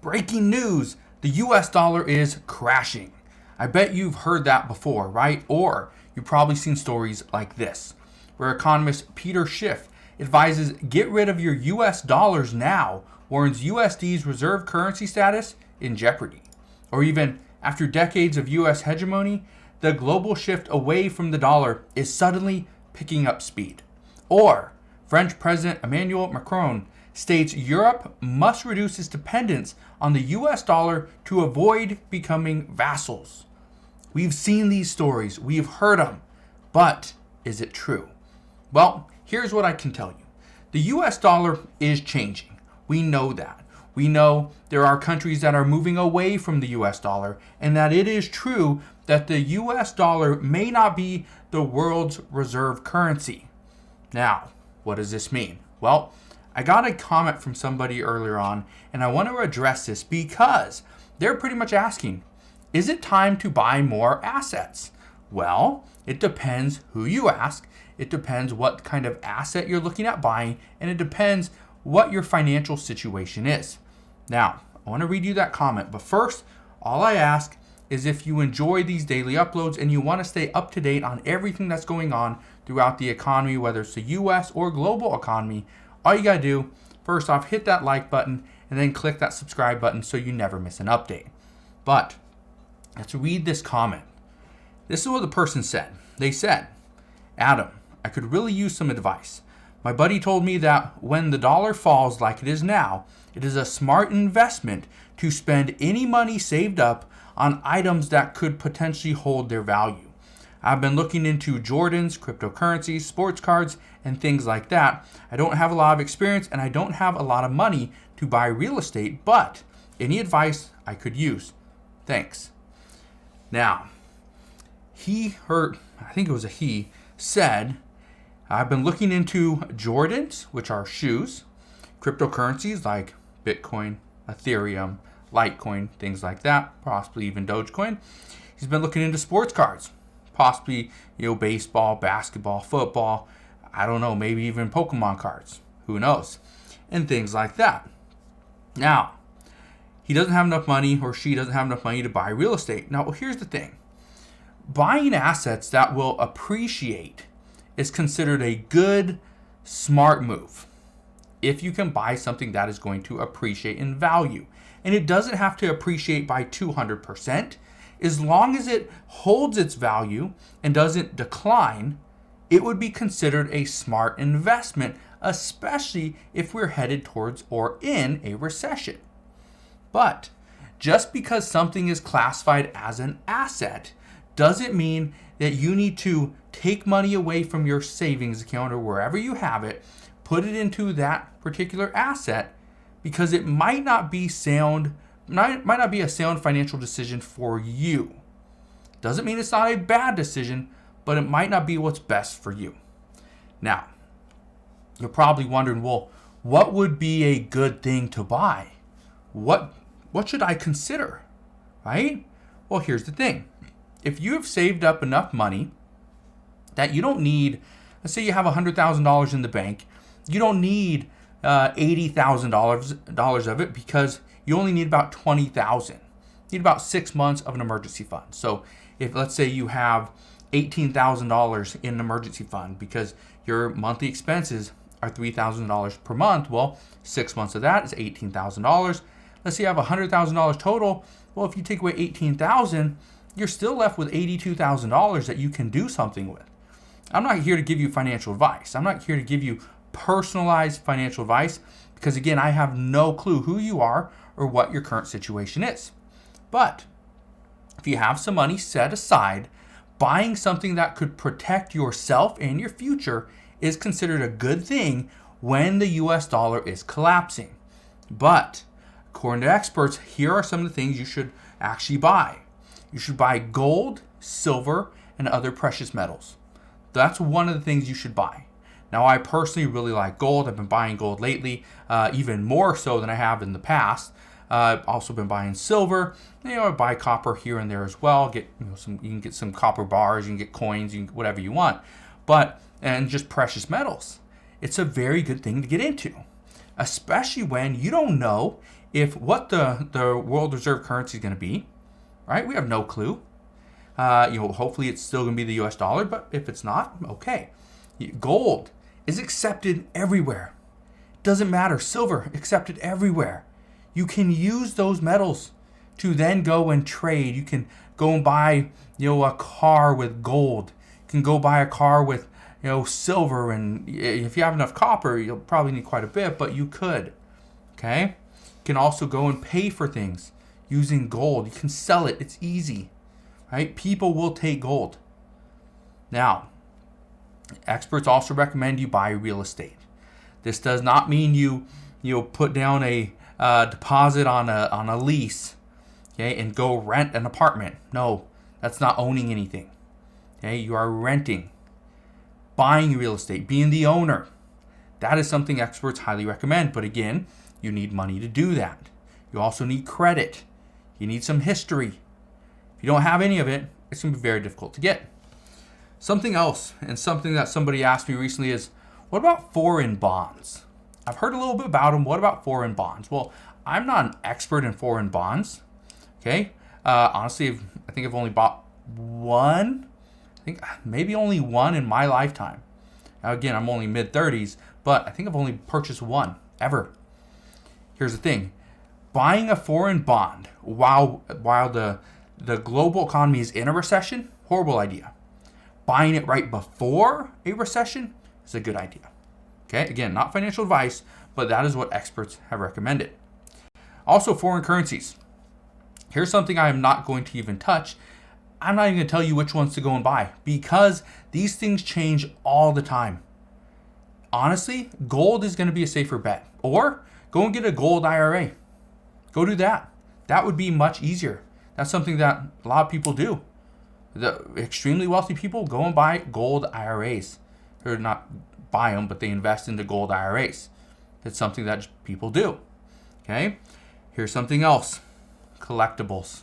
Breaking news, the US dollar is crashing. I bet you've heard that before, right? Or you've probably seen stories like this, where economist Peter Schiff advises get rid of your US dollars now, warns USD's reserve currency status in jeopardy. Or even after decades of US hegemony, the global shift away from the dollar is suddenly picking up speed. Or French President Emmanuel Macron states Europe must reduce its dependence on the US dollar to avoid becoming vassals. We've seen these stories, we've heard them, but is it true? Well, here's what I can tell you. The US dollar is changing. We know that. We know there are countries that are moving away from the US dollar, and that it is true that the US dollar may not be the world's reserve currency. Now, what does this mean? Well, I got a comment from somebody earlier on, and I want to address this because they're pretty much asking, is it time to buy more assets? Well, it depends who you ask. It depends what kind of asset you're looking at buying, and it depends what your financial situation is. Now, I want to read you that comment, but first, all I ask is if you enjoy these daily uploads and you want to stay up to date on everything that's going on throughout the economy, whether it's the US or global economy, all you got to do, first off, hit that like button and then click that subscribe button so you never miss an update. But let's read this comment. This is what the person said. They said, Adam, I could really use some advice. My buddy told me that when the dollar falls like it is now, it is a smart investment to spend any money saved up on items that could potentially hold their value. I've been looking into Jordans, cryptocurrencies, sports cards, and things like that. I don't have a lot of experience and I don't have a lot of money to buy real estate, but any advice I could use? Thanks. Now, I think it was a he, said, I've been looking into Jordans, which are shoes, cryptocurrencies like Bitcoin, Ethereum, Litecoin, things like that, possibly even Dogecoin. He's been looking into sports cards, possibly, baseball, basketball, football, I don't know, maybe even Pokemon cards, who knows, and things like that. Now, he doesn't have enough money, or she doesn't have enough money to buy real estate. Now, here's the thing. Buying assets that will appreciate is considered a good, smart move if you can buy something that is going to appreciate in value. And it doesn't have to appreciate by 200%. As long as it holds its value and doesn't decline, it would be considered a smart investment, especially if we're headed towards or in a recession. But just because something is classified as an asset doesn't mean that you need to take money away from your savings account or wherever you have it, put it into that particular asset, because it might not be a sound financial decision for you. Doesn't mean it's not a bad decision, but it might not be what's best for you. Now, you're probably wondering, well, what would be a good thing to buy? What should I consider, right? Well, here's the thing. If you have saved up enough money that you don't need, let's say you have $100,000 in the bank, you don't need $80,000 of it because you only need about $20,000. You need about 6 months of an emergency fund. So if, let's say, you have $18,000 in an emergency fund because your monthly expenses are $3,000 per month, well, 6 months of that is $18,000. Let's say you have $100,000 total. Well, if you take away $18,000, you're still left with $82,000 that you can do something with. I'm not here to give you financial advice. I'm not here to give you personalized financial advice because, again, I have no clue who you are or what your current situation is. But if you have some money set aside, buying something that could protect yourself and your future is considered a good thing when the US dollar is collapsing. But according to experts, here are some of the things you should actually buy. You should buy gold, silver, and other precious metals. That's one of the things you should buy. Now, I personally really like gold. I've been buying gold lately, even more so than I have in the past. I've also been buying silver. I buy copper here and there as well. You can get some copper bars, you can get coins, you can whatever you want. And just precious metals. It's a very good thing to get into, especially when you don't know if what the world reserve currency is going to be, right? We have no clue. Hopefully it's still going to be the US dollar, but if it's not, okay. Gold is accepted everywhere. Doesn't matter. Silver accepted everywhere. You can use those metals to then go and trade. You can go and buy, a car with gold. You can go buy a car with, silver, and if you have enough copper, you'll probably need quite a bit, but you could. Okay? You can also go and pay for things using gold. You can sell it. It's easy. Right? People will take gold. Now, experts also recommend you buy real estate. This does not mean you put down a deposit on a lease, okay, and go rent an apartment. No, that's not owning anything. Okay, you are renting. Buying real estate, being the owner, that is something experts highly recommend. But again, you need money to do that. You also need credit. You need some history. If you don't have any of it, it's going to be very difficult to get. Something else, and something that somebody asked me recently is, what about foreign bonds? I've heard a little bit about them. What about foreign bonds? Well, I'm not an expert in foreign bonds. Okay. Honestly, I think I've only bought one. I think maybe only one in my lifetime. Now, again, I'm only mid-30s, but I think I've only purchased one ever. Here's the thing. Buying a foreign bond while the global economy is in a recession, horrible idea. Buying it right before a recession is a good idea. Okay, again, not financial advice, but that is what experts have recommended. Also, foreign currencies. Here's something I am not going to even touch. I'm not even going to tell you which ones to go and buy because these things change all the time. Honestly, gold is going to be a safer bet. Or go and get a gold IRA. Go do that. That would be much easier. That's something that a lot of people do. The extremely wealthy people go and buy gold IRAs. Or not buy them, but they invest into gold IRAs. It's something that people do. Okay? Here's something else. Collectibles.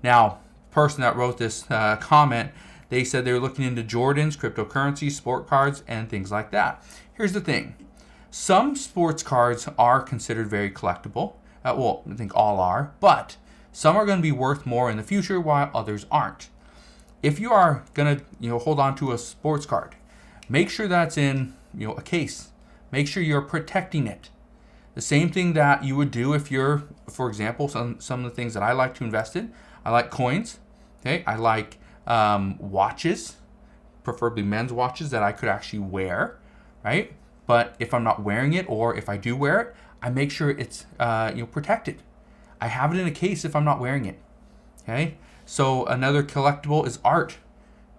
Now, the person that wrote this comment, they said they were looking into Jordans, cryptocurrency, sport cards, and things like that. Here's the thing. Some sports cards are considered very collectible. Well, I think all are, but some are going to be worth more in the future while others aren't. If you are going to, hold on to a sports card, make sure that's in, a case. Make sure you're protecting it. The same thing that you would do if you're, for example, some of the things that I like to invest in. I like coins. Okay, I like watches, preferably men's watches that I could actually wear, right? But if I'm not wearing it, or if I do wear it, I make sure it's protected. I have it in a case if I'm not wearing it. Okay. So another collectible is art.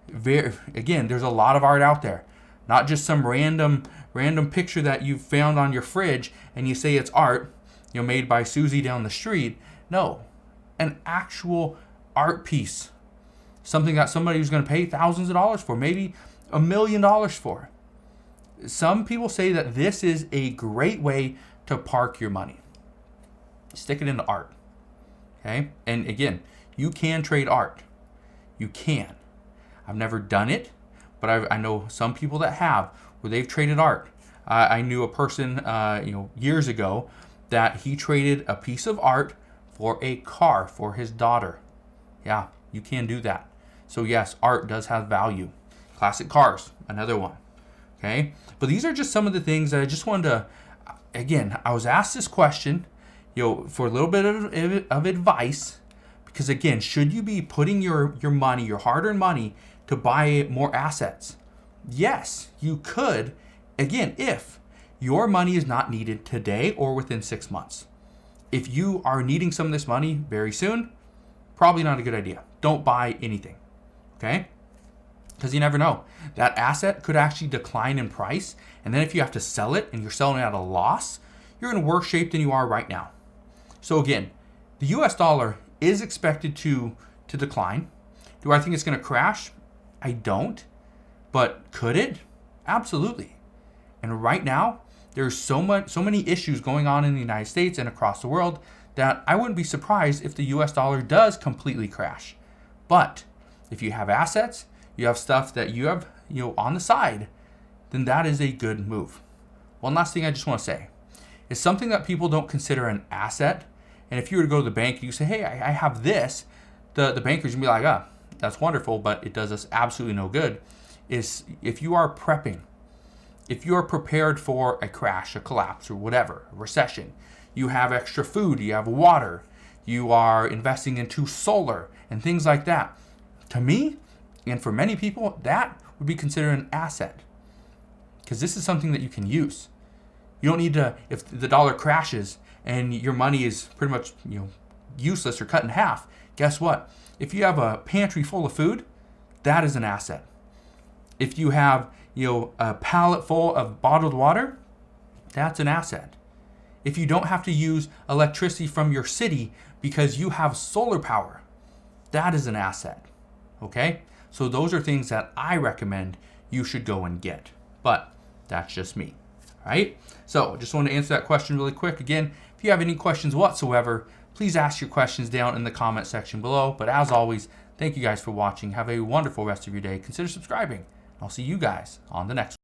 Again, there's a lot of art out there. Not just some random picture that you found on your fridge and you say it's art, made by Susie down the street. No, an actual art piece. Something that somebody who's going to pay thousands of dollars for, maybe $1 million for. Some people say that this is a great way to park your money. Stick it into art. Okay? And again, you can trade art. You can. I've never done it, but I know some people that have, where they've traded art. I knew a person, years ago, that he traded a piece of art for a car for his daughter. Yeah, you can do that. So yes, art does have value. Classic cars, another one. Okay? But these are just some of the things that I just wanted to, again, I was asked this question, for a little bit of advice, because again, should you be putting your money, your hard-earned money, to buy more assets? Yes, you could, again, if your money is not needed today or within 6 months. If you are needing some of this money very soon, probably not a good idea. Don't buy anything, okay? Because you never know. That asset could actually decline in price, and then if you have to sell it and you're selling it at a loss, you're in worse shape than you are right now. So again, the US dollar is expected to decline. Do I think it's going to crash? I don't. But could it? Absolutely. And right now, there's so many issues going on in the United States and across the world that I wouldn't be surprised if the US dollar does completely crash. But if you have assets, you have stuff that you have, on the side, then that is a good move. One last thing I just want to say is something that people don't consider an asset, And if you were to go to the bank and you say, hey, I have this, the banker's gonna be like, ah, that's wonderful, but it does us absolutely no good. Is if you are prepping, if you are prepared for a crash, a collapse, or whatever, a recession, you have extra food, you have water, you are investing into solar and things like that. To me, and for many people, that would be considered an asset, because this is something that you can use. You don't need to, if the dollar crashes and your money is pretty much useless or cut in half, guess what? If you have a pantry full of food, that is an asset. If you have a pallet full of bottled water, that's an asset. If you don't have to use electricity from your city because you have solar power, that is an asset. Okay? So those are things that I recommend you should go and get. But that's just me. All right? So just want to answer that question really quick. Again, if you have any questions whatsoever, please ask your questions down in the comment section below. But as always, thank you guys for watching. Have a wonderful rest of your day. Consider subscribing. I'll see you guys on the next one.